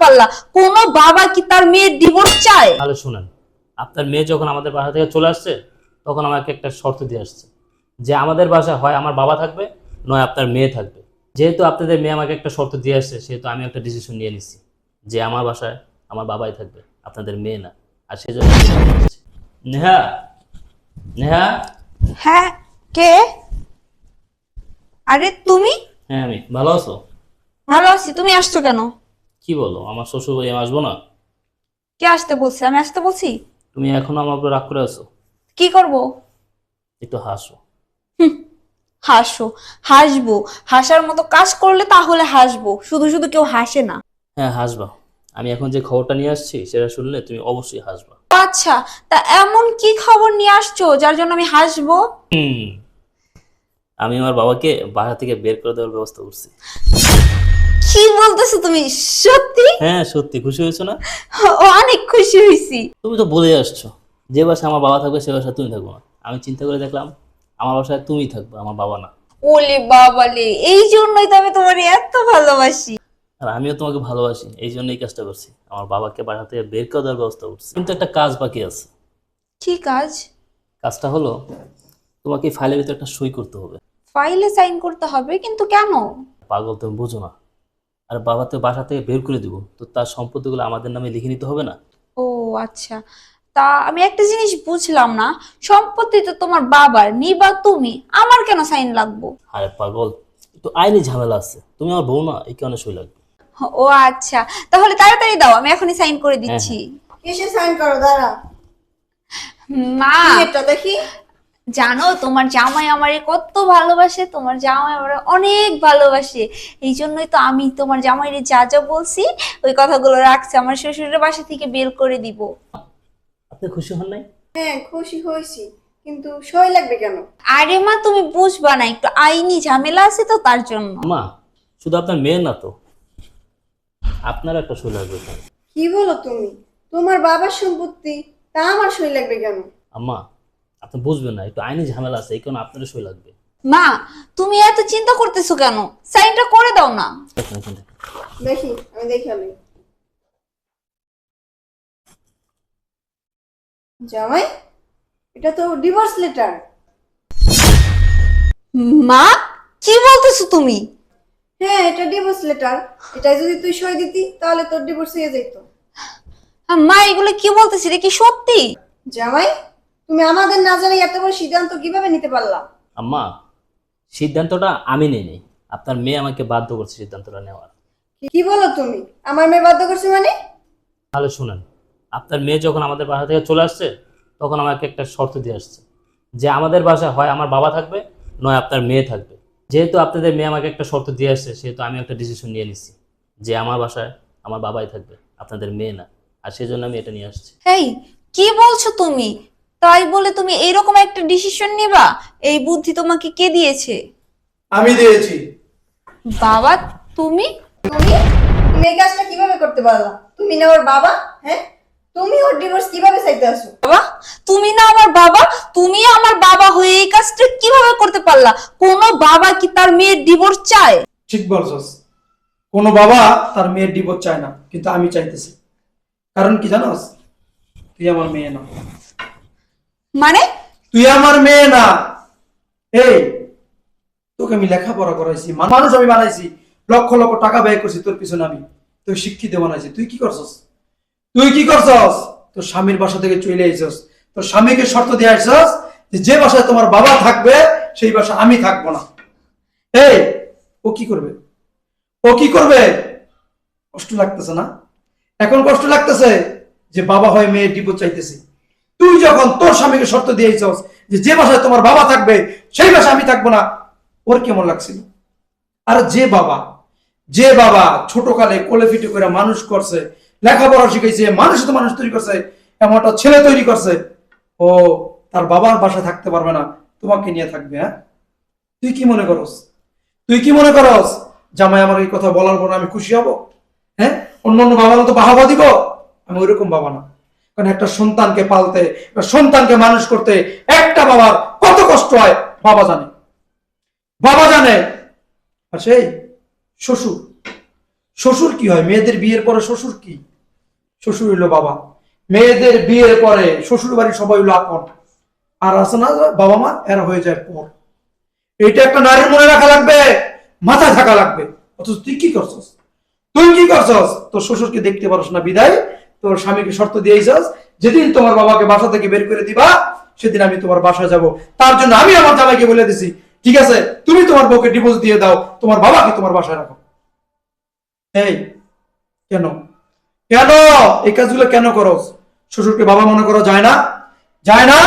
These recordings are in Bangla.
পারলা? কোন বাবা কি তার মেয়ের ডিভোর্স চায়? তাহলে শুনেন, আপনার মেয়ে যখন আমাদের বাসা থেকে চলে আসছে তখন আমাকে একটা শর্ত দিয়ে আসছে যে আমাদের বাসায় হয় আমার বাবা থাকবে, নয় আপনার মেয়ে থাকবে। যেহেতু আপনাদের মেয়ে আমাকে একটা শর্ত দিয়ে আসছে, সেহেতু আমি একটা ডিসিশন নিয়ে নিচ্ছি যে আমার বাসায় আমার বাবাই থাকবে, আপনাদের মেয়ে না। আর সেই জন্য নেহা, নেহা। হ্যাঁ, কে? আরে তুমি? হ্যাঁ, আমি ভালো আছো? ভালো আছি। তুমি আসছো কেন? কি বলো, আমার শ্বশুর বাড়ি আমি আসবো না? কে আসতে বলছে? আমি আসতে বলছি? তুমি এখনো আমার উপর রাগ করে আছো? কি করব? একটু হাসো। হাসো? হাসবো? হাসার মতো কাজ করলে তাহলে হাসবো, শুধু শুধু কেউ হাসে না। হ্যাঁ, হাসবা। আমি এখন যে খবরটা নিয়ে আসছি সেটা শুনলে তুমি অবশ্যই হাসবা। আচ্ছা, তা এমন কি খবর নিয়ে আসছো যার জন্য আমি হাসবো? হুম, আমি আমার বাবাকে বাসা থেকে বের করে দেওয়ার ব্যবস্থা করছি। কি বলতেছো তুমি? সত্যি? হ্যাঁ, সত্যি। খুশি হয়েছো না? অনেক খুশি হয়েছি। তুমি তো বলেই আসছো যে বাসায় আমার বাবা থাকবে সে বাসায় তুমি থাকবো না। আমি চিন্তা করে দেখলাম আমার বাসায় তুমি থাকবে, আমার বাবা না। ওলে বাবালে, এই জন্যই তো আমি তোমার এত ভালোবাসি। আর আমিও তোমাকে ভালোবাসি, এই জন্য এই কাজটা করছি। আমার বাবাকে বাসা থেকে বের করে দেওয়ার ব্যবস্থা করছি। কিন্তু একটা কাজ বাকি আছে। কি কাজ? কাজটা হলো, তোমাকে এই ফাইলের ভিতরে একটা সই করতে হবে। ফাইলে সাইন করতে হবে? কিন্তু কেন? পাগল, তুমি বুঝো না। আর বাবা তো বাসা থেকে বের করে দিব, তো তার সম্পত্তিগুলো আমাদের নামে লিখে নিতে হবে না? ও আচ্ছা, তা আমি একটা জিনিস বুঝলাম না, সম্পত্তি তো তোমার বাবার, নিবা তুমি, আমার কেন সাইন লাগবো? আরে পাগল, একটু আইনি ঝামেলা আছে। তুমি আমার বউ না, এই কারণে সই লাগবে। ও আচ্ছা, তাহলে তাড়াতাড়ি দাও, আমি এখনই সাইন করে দিচ্ছি। কিসে সাইন করো? দাঁড়া, মা, এটা দেখি। জানো তোমার জামাই আমারে কত ভালোবাসে, তোমার জামাই আমারে অনেক ভালোবাসে। এই জন্যই তো আমি তোমার জামাইরে যা যা বলছি ওই কথাগুলো রাখছে, আমার শ্বশুরের বাসা থেকে বের করে দিব। আপনি খুশি হন নাই? হ্যাঁ, খুশি হয়েছি, কিন্তু সই লাগবে কেন? আরে মা, তুমি বুঝবা না, একটু আইনি ঝামেলা আছে তো তার জন্য। মা, শুধু আপনার মেয়ে না তো, আপনার একটা সই লাগবে। কি বলো তুমি? তোমার বাবার সম্পত্তি, তা আমার সই লাগবে কেন? আম্মা, আপনি বুঝবেন না, একটু আইনি ঝামেলা আছে, এই কারণে আপনারও সই লাগবে। মা, তুমি এত চিন্তা করতেছো কেন? সাইনটা করে দাও না। দেখি, আমি দেখে আনি। জামাই, এটা তো ডিভোর্স লেটার। মা, কি বলতেছো তুমি? হ্যাঁ, এটা ডিভোর্স লেটার। এটা যদি তুই সই দিতি তাহলে তোর ডিভোর্স হয়ে যেত। মা, এগুলো কি বলতেছি? এটা কি সত্যি? জামাই, তুমি আমাদের না জানি এত বড় সিদ্ধান্ত কিভাবে নিতে পারলা? আম্মা, সিদ্ধান্তটা আমি নেই নাই, আপনার মেয়ে আমাকে বাধ্য করছে সিদ্ধান্তটা নেওয়ার। কি বলো তুমি? আমার মেয়ে বাধ্য করছে মানে? তাহলে শুনেন, আপনার মেয়ে যখন আমাদের বাসা থেকে চলে আসছে তখন আমাকে একটা শর্ত দিয়ে আসছে যে আমাদের বাসায় হয় আমার বাবা থাকবে, নয় আপনার মেয়ে থাকবে। যেহেতু আপনাদের মেয়ে আমাকে একটা শর্ত দিয়ে আসছে, সেহেতু আমি একটা ডিসিশন নিয়ে নিচ্ছি যে আমার বাসায় আমার বাবাই থাকবে, আপনাদের মেয়ে না। আর সেই জন্য আমি এটা নিয়ে আসছি। এই, কি বলছো তুমি? তাই বলে তুমি এইরকম একটা ডিসিশন নিবা? এই বুদ্ধি তোমাকে কে দিয়েছে? আমি দিয়েছি। বাবা, তুমি? তুমি তুমি এই কাজটা কিভাবে করতে পারলা? তুমি না ওর বাবা? হ্যাঁ, তুমি ওর ডিভোর্স কিভাবে চাইতে আসো? বাবা, তুমি না আমার বাবা? তুমি আমার বাবা হয়ে এই কাজটা কিভাবে করতে পারলা? কোন বাবা কি তার মেয়ের ডিভোর্স চায়? ঠিক বলছস, কোনো বাবা তার মেয়ের ডিভোর্স চায় না, কিন্তু আমি চাইতেছি। কারণ কি জানোস? তুই আমার মেয়ে না। মানে? তুই আমার মেয়ে না। এই, তোকে আমি লেখাপড়া করাইছি, মানুষ আমি বানাইছি, লক্ষ লক্ষ টাকা ব্যয় করছি তোর পিছনে। আমি তুই শিক্ষিত বানাইছি, তুই কি করছস? তুই কি করছস? তোর স্বামীর বাসা থেকে চলে আইছস, তোর স্বামীকে শর্ত দিয়ে আসছস যে বাসায় তোমার বাবা থাকবে সেই বাসা আমি থাকবো না। এই, ও কি করবে? ও কি করবে? কষ্ট লাগতেছে না? এখন কষ্ট লাগতেছে যে বাবা হয়ে মেয়ের ডিভোর্স চাইতেছি। তুই যখন তোর স্বামীকে শর্ত দিয়েছস যে বাসায় তোমার বাবা থাকবে সেই বাসায় আমি থাকবো না, ওর কেমন লাগছিল? আর যে বাবা ছোটকালে কোলে পিঠে করে মানুষ করছে, লেখাপড়া শিখাইছে, মানুষ তো মানুষ তৈরি করছে, এমন একটা ছেলে তৈরি করছে, ও তার বাবার বাসায় থাকতে পারবে না, তোমাকে নিয়ে থাকবে? হ্যাঁ, তুই কি মনে করস? তুই কি মনে করস জামাই আমার এই কথা বলার পর আমি খুশি হব? হ্যাঁ, অন্য অন্য বাবা তো বাহাবা দিব? আমি ওইরকম বাবা না। কারণ একটা সন্তানকে পালতে, একটা সন্তানকে মানুষ করতে একটা বাবার কত কষ্ট হয় বাবা জানে। বাবা জানে। আর সেই শ্বশুর, শ্বশুর কি হয়? মেয়েদের বিয়ের পরে শ্বশুর কি? শ্বশুর হইলো বাবা। মেয়েদের বিয়ের পরে শ্বশুর বাড়ির সবাই হইলো আপন, আর আছে না বাবা মা, এরা হয়ে যায় পর। এটা একটা নারীর মনে রাখা লাগবে, মাথায় থাকা লাগবে। অথচ তুই কি করছস? তুই কি করছস? তোর শ্বশুরকে দেখতে পারস না বিদায় তোর স্বামীকে শর্ত দিয়েছস, যেদিন তোমার বাবাকে বাসা থেকে বের করে দিবা সেদিন আমি তোমার বাসায় যাব। তার জন্য আমি আমার জামাইকে বলে দিছি, ঠিক আছে তুমি তোমার বউকে ডিভোর্স দিয়ে দাও, তোমার বাবাকে তোমার বাসায় রাখো। এই কেন কেন এই কাজগুলো কেন করস? শ্বশুরকে বাবা মনে করা যায় না? যায় না?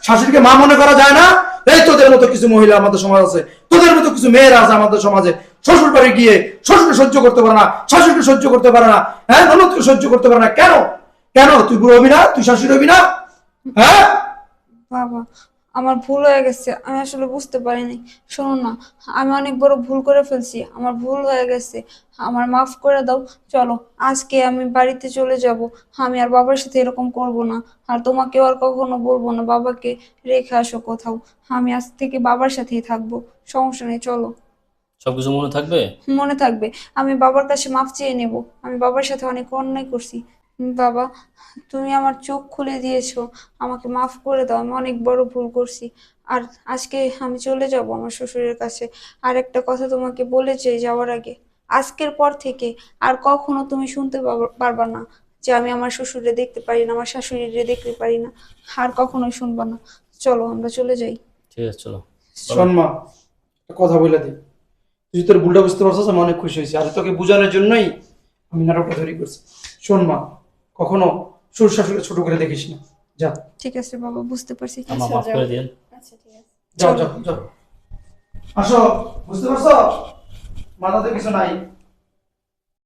শাশুড়িকে মা মনে করা যায় না? এই তোদের মতো কিছু মহিলা আমাদের সমাজ আছে, তোদের মতো কিছু মেয়েরা আছে আমাদের সমাজে, শ্বশুর বাড়ি গিয়ে শ্বশুরকে সহ্য করতে পারে না, শাশুড়িকে সহ্য করতে পারে না, হ্যাঁ ননদকে সহ্য করতে পারে না। কেন কেন তুই বুড়ো হবি না? তুই শাশুড়ি হবি না? হ্যাঁ বাবা, আমার ভুল হয়ে গেছে, আমি আসলে বুঝতে পারিনি। শোনো না, আমি অনেক বড় ভুল করে ফেলছি, আমার ভুল হয়ে গেছে, আমার মাফ করে দাও। চলো আজকে আমি বাড়িতে চলে যাব, আমি আর বাবার সাথে এরকম করব না, আর তোমাকেও আর কখনো বলবো না বাবাকে রেখে আসো কোথাও। আমি আজ থেকে বাবার সাথেই থাকবো, সমস্যা নেই, চলো। সবকিছু মনে থাকবে? মনে থাকবে, আমি বাবার কাছে মাফ চেয়ে নেব, আমি বাবার সাথে অনেক অন্যায় করছি। বাবা, তুমি আমার চোখ খুলে দিয়েছো, আমাকে মাফ করে দাও, আমি অনেক বড় ভুল করছি। আর আজকে আমি চলে যাব আমার শ্বশুরের কাছে। আর একটা কথা তোমাকে বলে চাই যাওয়ার আগে, আজকের পর থেকে আর কখনো তুমি শুনতে পারবা না যে আমি আমার শ্বশুরে দেখতে পারি না, আমার শাশুড়িরে দেখতে পারি না, আর কখনোই শুনবা না। চলো আমরা চলে যাই। ঠিক আছে চলো। শোন মা, একটা কথা বলে দিই, তুই তোর ভুলটা বুঝতে পারছিস, আমি অনেক খুশি হয়েছি। আর তোকে বোঝানোর জন্যই আমি নাটকটা তৈরি করছি। শোন মা, কখনো শ্বশুর শাশুড়িকে ছোট করে দেখিস না। যা ঠিক আছে বাবা, বুঝতে পারছি। আমার মাফ করে দিন। আচ্ছা ঠিক আছে। যাও যাও যাও, আসো। বুঝতে পারছো? মাথাতে কিছু নাই।